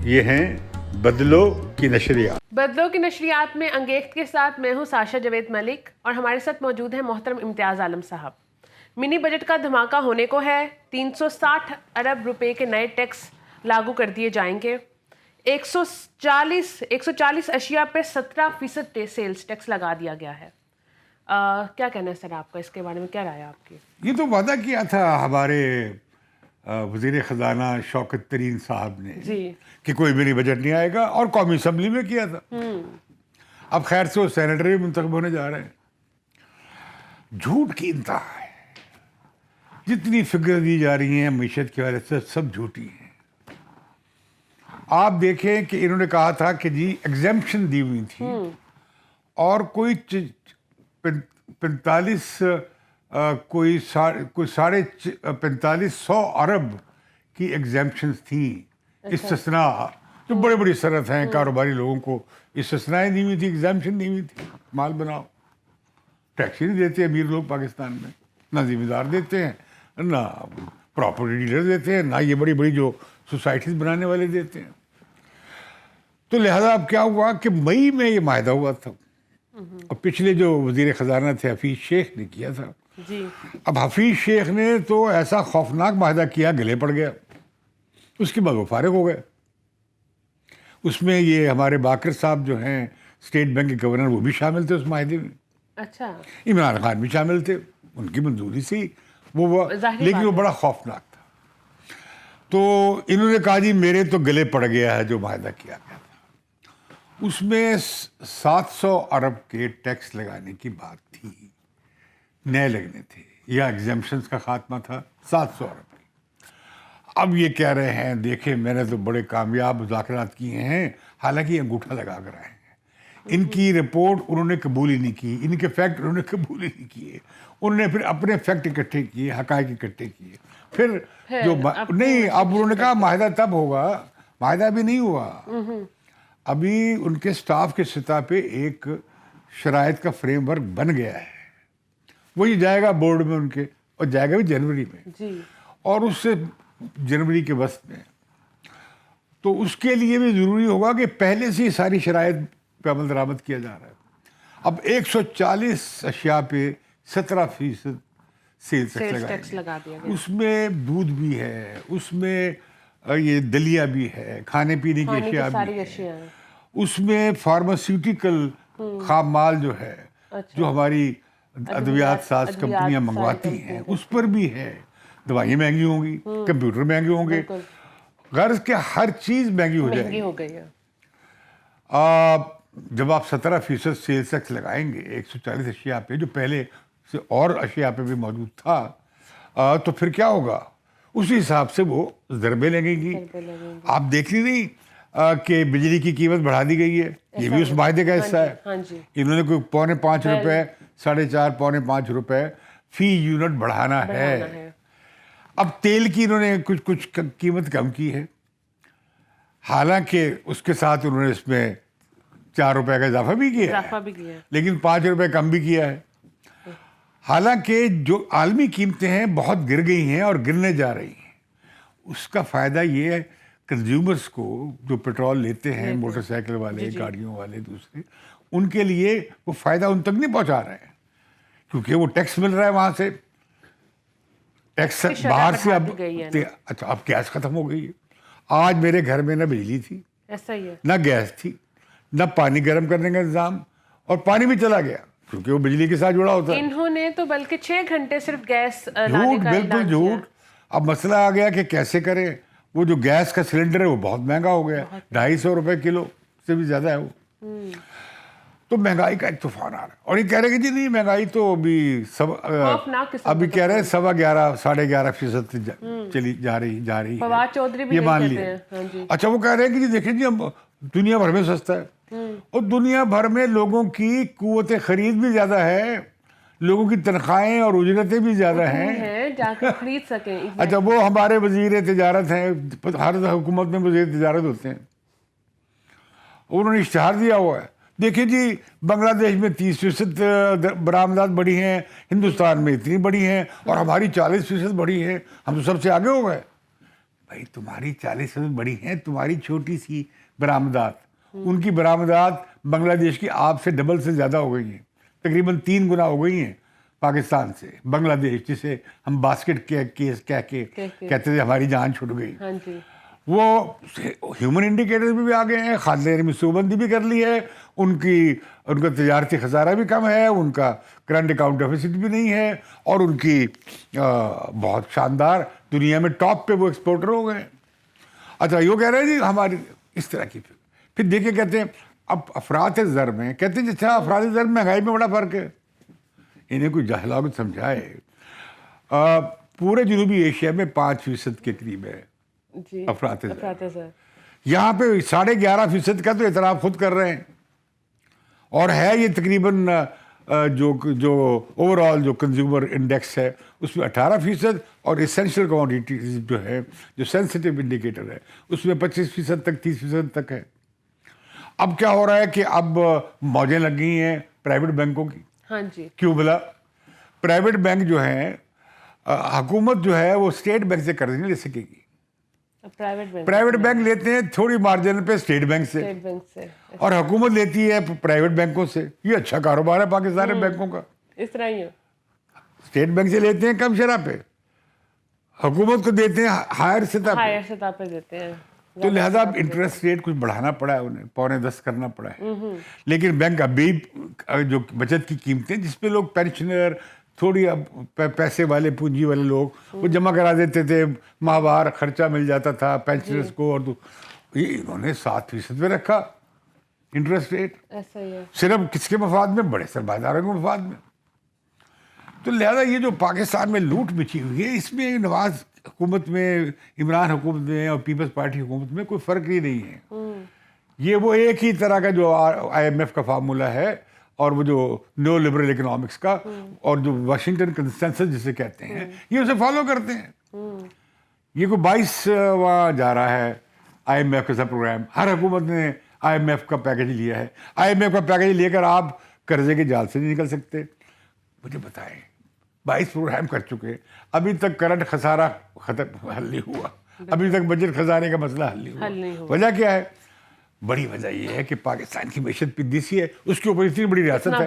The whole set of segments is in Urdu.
یہ ہیں بدلو کی نشریات. بدلو کی نشریات میں انگیخت کے ساتھ میں ہوں ساشا جاوید ملک اور ہمارے ساتھ موجود ہیں محترم امتیاز عالم صاحب. منی بجٹ کا دھماکہ ہونے کو ہے. 360 ارب روپے کے نئے ٹیکس لاگو کر دیے جائیں گے. 140 اشیاء پہ 17% سیلز ٹیکس لگا دیا گیا ہے. کیا کہنا ہے سر آپ کا اس کے بارے میں؟ کیا رائے آپ کی؟ یہ تو وعدہ کیا تھا ہمارے وزیر خزانہ شوکت ترین صاحب نے جی کہ کوئی منی بجٹ نہیں آئے گا، اور قومی اسمبلی میں کیا تھا. اب خیر سے وہ سینیٹر بھی منتخب ہونے جا رہے ہیں. جھوٹ کی انتہا ہے. جتنی فگر دی جا رہی ہیں معیشت کی وجہ سے سب جھوٹی ہیں. آپ دیکھیں کہ انہوں نے کہا تھا کہ جی ایگزیمپشن دی ہوئی تھی اور کوئی 4500 ارب کی ایگزیمپشنز تھیں، استثناء. جو بڑے بڑی صنعت ہیں، کاروباری لوگوں کو استثناء دی ہوئی تھی، ایگزیمپشن دی ہوئی تھی. مال بناؤ. ٹیکس نہیں دیتے امیر لوگ پاکستان میں، نہ ذمہ دار دیتے ہیں، نہ پراپرٹی ڈیلر دیتے ہیں، نہ یہ بڑی بڑی جو سوسائٹیز بنانے والے دیتے ہیں. تو لہذا اب کیا ہوا کہ مئی میں یہ معاہدہ ہوا تھا، اور پچھلے جو وزیر خزانہ تھے حفیظ شیخ نے کیا تھا. جی اب حفیظ شیخ نے تو ایسا خوفناک معاہدہ کیا، گلے پڑ گیا. اس کے بعد وہ فارغ ہو گئے. اس میں یہ ہمارے باقر صاحب جو ہیں اسٹیٹ بینک کے گورنر، وہ بھی شامل تھے اس معاہدے میں. اچھا. عمران خان بھی شامل تھے، ان کی منظوری سے وہ لیکن وہ بڑا خوفناک تھا. تو انہوں نے کہا جی میرے تو گلے پڑ گیا ہے جو معاہدہ کیا گیا تھا. اس میں 700 ارب کے ٹیکس لگانے کی بات تھی، نئے لگنے تھے، یا ایگزیمپشنز کا خاتمہ تھا 700 ارب کی. اب یہ کہہ رہے ہیں دیکھیں میں نے تو بڑے کامیاب مذاکرات کیے ہیں، حالانکہ یہ انگوٹھا لگا کر آئے ہیں. ان کی رپورٹ انہوں نے قبول ہی نہیں کی، ان کے فیکٹ انہوں نے قبول ہی نہیں کیے. انہوں نے پھر اپنے فیکٹ اکٹھے کیے، حقائق اکٹھے کیے. پھر جو نہیں، اب انہوں نے کہا معاہدہ تب ہوگا. معاہدہ بھی نہیں ہوا. ابھی ان کے سٹاف کے سطح پہ ایک شرائط کا فریم ورک بن گیا ہے، وہی جائے گا بورڈ میں ان کے، اور جائے گا بھی جنوری میں. جی. اور اس سے جنوری کے وسط میں. تو اس کے لیے بھی ضروری ہوگا کہ پہلے سے ہی ساری شرائط پہ عمل درآمد کیا جا رہا ہے. اب 140 اشیاء پہ 17% سیلز ٹیکس لگا دیا گیا. اس میں دودھ بھی ہے، اس میں یہ دلیا بھی ہے، کھانے پینے کی اشیاء بھی ہے، اس میں فارماسیوٹیکل خام مال جو ہے، جو ہماری ادویات ساز کمپنیاں منگواتی ہیں، اس پر بھی ہے. دوائیں مہنگی ہوں گی، کمپیوٹر مہنگے ہوں گے، غرض کہ ہر چیز مہنگی ہو جائے گی. ہو گئی ہے. جب آپ 17% سیلز ٹیکس لگائیں گے 140 اشیاء پہ، جو پہلے سے اور اشیاء پہ بھی موجود تھا، تو پھر کیا ہوگا؟ اسی حساب سے وہ ضربیں لگیں گی. آپ دیکھ لی نہیں کہ بجلی کی قیمت بڑھا دی گئی ہے، یہ بھی اس معاہدے کا حصہ ہے. انہوں نے کوئی 4.25 روپے، 4.5 4.5 روپے فی یونٹ بڑھانا ہے. اب تیل کی انہوں نے کچھ قیمت کم کی ہے، حالانکہ اس کے ساتھ انہوں نے اس میں 4 روپے کا اضافہ بھی کیا ہے، لیکن 5 روپے کم بھی کیا ہے. حالانکہ جو عالمی قیمتیں ہیں بہت گر گئی ہیں اور گرنے جا رہی ہیں. اس کا فائدہ یہ ہے کنزیومرز کو، جو پیٹرول لیتے ہیں، موٹر سائیکل والے، گاڑیوں والے، دوسرے، ان کے لیے وہ فائدہ ان تک نہیں پہنچا رہے ہیں، کیونکہ وہ ٹیکس مل رہا ہے وہاں سے، ٹیکس باہر سے. اچھا اب گیس ختم ہو گئی ہے. آج میرے گھر میں نہ بجلی تھی، ایسا ہی ہے، نہ گیس تھی، نہ پانی گرم کرنے کا انتظام، اور پانی بھی چلا گیا کیونکہ وہ بجلی کے ساتھ جڑا ہوتا ہے. انہوں نے تو بلکہ 6 گھنٹے صرف گیس جھوٹ، بالکل جھوٹ. اب مسئلہ آ گیا کہ کیسے کریں. وہ جو گیس کا سلنڈر ہے وہ بہت مہنگا ہو گیا، 250 روپے کلو سے بھی زیادہ ہے وہ. تو مہنگائی کا ایک طوفان آ رہا ہے. اور یہ کہہ رہے کہ جی نہیں مہنگائی تو ابھی کہہ رہے ہیں 11.5% چلی جا رہی ہے، فواد چودھری بھی یہ مان لیے. اچھا وہ کہہ رہے ہیں کہ جی دیکھیں جی ہم دنیا بھر میں سستا ہے، اور دنیا بھر میں لوگوں کی قوت خرید بھی زیادہ ہے، لوگوں کی تنخواہیں اور اجرتیں بھی زیادہ ہیں، جا کے خرید سکیں. اچھا وہ ہمارے وزیر تجارت ہیں، ہر حکومت میں وزیر تجارت ہوتے ہیں، انہوں نے اشتہار دیا ہوا ہے. دیکھیں جی بنگلہ دیش میں 30% برآمدات بڑھی ہیں، ہندوستان میں اتنی بڑی ہیں، اور ہماری 40% بڑھی ہیں. ہم تو سب سے آگے ہو گئے. بھائی تمہاری 40% بڑی ہیں, تمہاری چھوٹی سی برآمدات, ان کی برآمدات بنگلہ دیش کی آپ سے ڈبل سے زیادہ ہو گئی ہیں, تقریباً 3 گنا ہو گئی ہیں پاکستان سے. بنگلہ دیش جسے ہم باسکٹ کیس کہہ کے کہتے تھے ہماری جان چھوٹ گئی, ہاں جی, وہ ہیومن انڈیکیٹر بھی آ گئے ہیں, خاندانی منصوبہ بھی کر لی ہے, ان کا تجارتی خسارہ بھی کم ہے, ان کا کرنٹ اکاؤنٹ ڈیفیسٹ بھی نہیں ہے, اور ان کی بہت شاندار دنیا میں ٹاپ پہ وہ ایکسپورٹر ہو گئے ہیں. اچھا یہ کہہ رہے ہیں جی ہماری اس طرح کی پھر دیکھیں کہتے ہیں اب افراط زر میں, کہتے ہیں اچھا افراط زر میں مہنگائی میں بڑا فرق ہے. انہیں کوئی جاہلا کو سمجھائے, پورے جنوبی ایشیا میں 5% کے قریب ہے جی افراط زر, افراط زر, یہاں پہ 11.5% کا تو اعتراف خود کر رہے ہیں, اور ہے یہ تقریباً جو اوور آل جو کنزیومر انڈیکس ہے اس میں 18%, اور اسینشیل کوموڈیٹیز جو ہے جو سینسٹیو انڈیکیٹر ہے اس میں 25% تک 30% تک ہے. اب کیا ہو رہا ہے کہ اب موجیں لگ گئی ہیں پرائیویٹ بینکوں کی. ہاں جی, کیوں بلا؟ پرائیویٹ بینک جو ہیں, حکومت جو ہے وہ اسٹیٹ بینک سے قرض نہیں لے سکے گی. پرائیویٹ بینک لیتے ہیں تھوڑی مارجن پہ اسٹیٹ بینک سے, اور حکومت لیتی ہے پرائیویٹ بینکوں سے. یہ اچھا کاروبار ہے پاکستانی بینکوں کا. اس طرح ہی ہے, اسٹیٹ بینک سے لیتے ہیں کم شرح پہ, حکومت کو دیتے ہیں ہائر سطح پہ دیتے ہیں, تو لہذا اب انٹرسٹ ریٹ کچھ بڑھانا پڑا ہے انہیں, 9.25 کرنا پڑا ہے. لیکن بینک ابھی جو بچت کی قیمتیں جس پہ لوگ پینشنر تھوڑی اب پیسے والے پونجی والے لوگ وہ جمع کرا دیتے تھے, ماہوار خرچہ مل جاتا تھا پینشنرز کو, اور یہ انہوں نے 7% پہ رکھا انٹرسٹ ریٹ. ایسا ہی ہے, صرف کس کے مفاد میں؟ بڑے سرمایہ کے مفاد میں. تو لہذا یہ جو پاکستان میں لوٹ مچی ہوئی ہے اس میں نواز حکومت میں, عمران حکومت میں اور پیپلز پارٹی حکومت میں کوئی فرق ہی نہیں ہے. یہ وہ ایک ہی طرح کا جو IMF کا فارمولہ ہے, اور وہ جو نیو لبرل اکنامکس کا, اور جو واشنگٹن کنسنسس جسے کہتے ہیں, یہ اسے فالو کرتے ہیں. یہ کوئی 22واں جا رہا ہے IMF کا پروگرام. ہر حکومت نے IMF کا پیکج لیا ہے. IMF کا پیکج لے کر آپ قرضے کے جال سے نہیں نکل سکتے. مجھے بتائیں 22 پروگرام کر چکے, ابھی تک کرنٹ خسارہ ختم حل نہیں ہوا, ابھی تک بجٹ خزانے کا مسئلہ حل نہیں ہوا. وجہ کیا ہے؟ بڑی وجہ یہ ہے کہ پاکستان کی معیشت پدیسی ہے, اس کے اوپر اتنی بڑی ریاست ہے,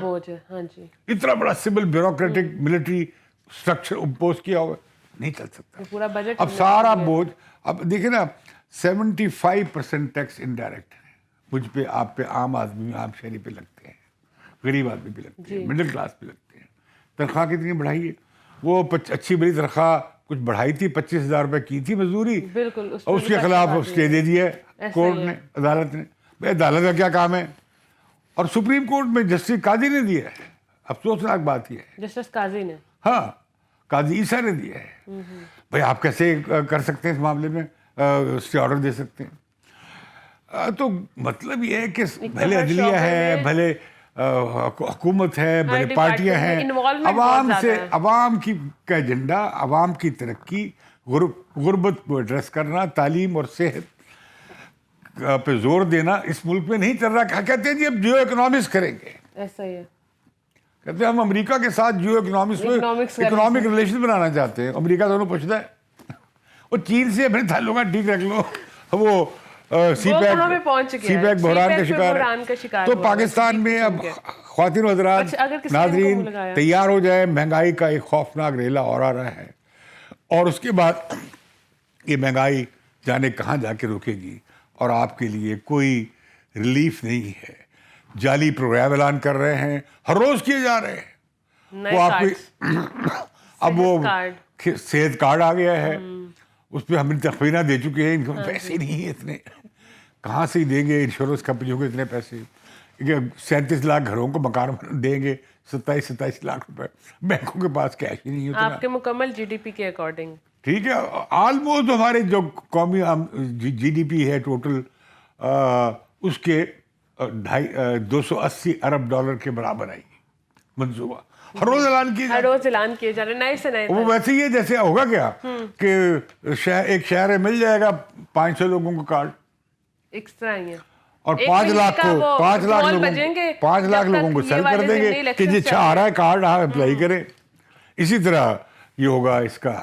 اتنا بڑا civil bureaucratic military structure impose کیا ہوا, نہیں چل سکتا پورا بجٹ. اب سارا بوجھ, اب دیکھیں نا 75% ٹیکس انڈائریکٹ ہے مجھ پہ, آپ پہ, عام آدمی, عام شہری پہ لگتے ہیں, غریب آدمی پہ لگتے ہیں, مڈل کلاس پہ لگتے ہیں. تنخواہ کتنی بڑھائی ہے؟ وہ اچھی بڑی تنخواہ کچھ بڑھائی تھی, 25,000 روپے کی تھی مزدوری, اور اس کے خلاف اسٹے دے دیا کورٹ نے, عدالت نے. بھائی عدالت کا کیا کام ہے؟ اور سپریم کورٹ میں جسٹس قاضی نے دیا ہے. افسوسناک بات یہ ہے, جسٹس قاضی نے, ہاں قاضی عیسیٰ نے دیا ہے. بھائی آپ کیسے کر سکتے ہیں اس معاملے میں اسٹے آرڈر دے سکتے ہیں؟ تو مطلب یہ ہے کہ بھلے عدلیہ ہے, بھلے حکومت ہے, بھلے پارٹیاں ہیں, عوام کا ایجنڈا, عوام کی ترقی, غربت کو ایڈریس کرنا, تعلیم اور صحت پہ زور دینا اس ملک میں نہیں چل رہا. کہتے ہیں جی اب جیو اکنامکس کریں گے. ایسا ہی ہے, کہتے ہیں ہم امریکہ کے ساتھ جیو اکنامکس میں اکنامک ریلیشن بنانا چاہتے ہیں. امریکہ دونوں پوچھتا ہے, اور چین سے اپنے تعلقات ٹھیک رکھ لو, وہ سی پیک بحران کا شکار ہے. تو پاکستان میں اب خواتین و حضرات, ناظرین, تیار ہو جائے, مہنگائی کا ایک خوفناک ریلا اور آ رہا ہے, اور اس کے بعد یہ مہنگائی جانے کہاں جا کے رکے گی, اور آپ کے لیے کوئی ریلیف نہیں ہے. جعلی پروگرام اعلان کر رہے ہیں, ہر روز کیے جا رہے ہیں. وہ آپ کو اب وہ صحت کارڈ آ گیا ہے, اس پہ ہم نے تخمینہ دے چکے ہیں, پیسے نہیں ہیں اتنے, کہاں سے دیں گے انشورنس کمپنیوں کو اتنے پیسے؟ 37 لاکھ گھروں کو مکان دیں گے, 27 لاکھ روپے, بینکوں کے پاس کیش ہی نہیں ہوتا. آپ کے مکمل GDP کے اکارڈنگ, ٹھیک ہے, آلموسٹ ہمارے جو قومی GDP ہے ٹوٹل, اس کے 280 ارب ڈالر کے برابر آئی منصوبہ. ہر روز اعلان کیے جا رہے نئے سے نئے. وہ ویسے ہی جیسے ہوگا کیا کہ ایک شہر میں مل جائے گا 500 لوگوں کو کارڈ, ایک طرح ہی ہے, اور 5 لاکھ لوگوں کو سیل کر دیں گے کہ جی اچھا آ رہا ہے کارڈ, آپ اپلائی کریں. اسی طرح یہ ہوگا اس کا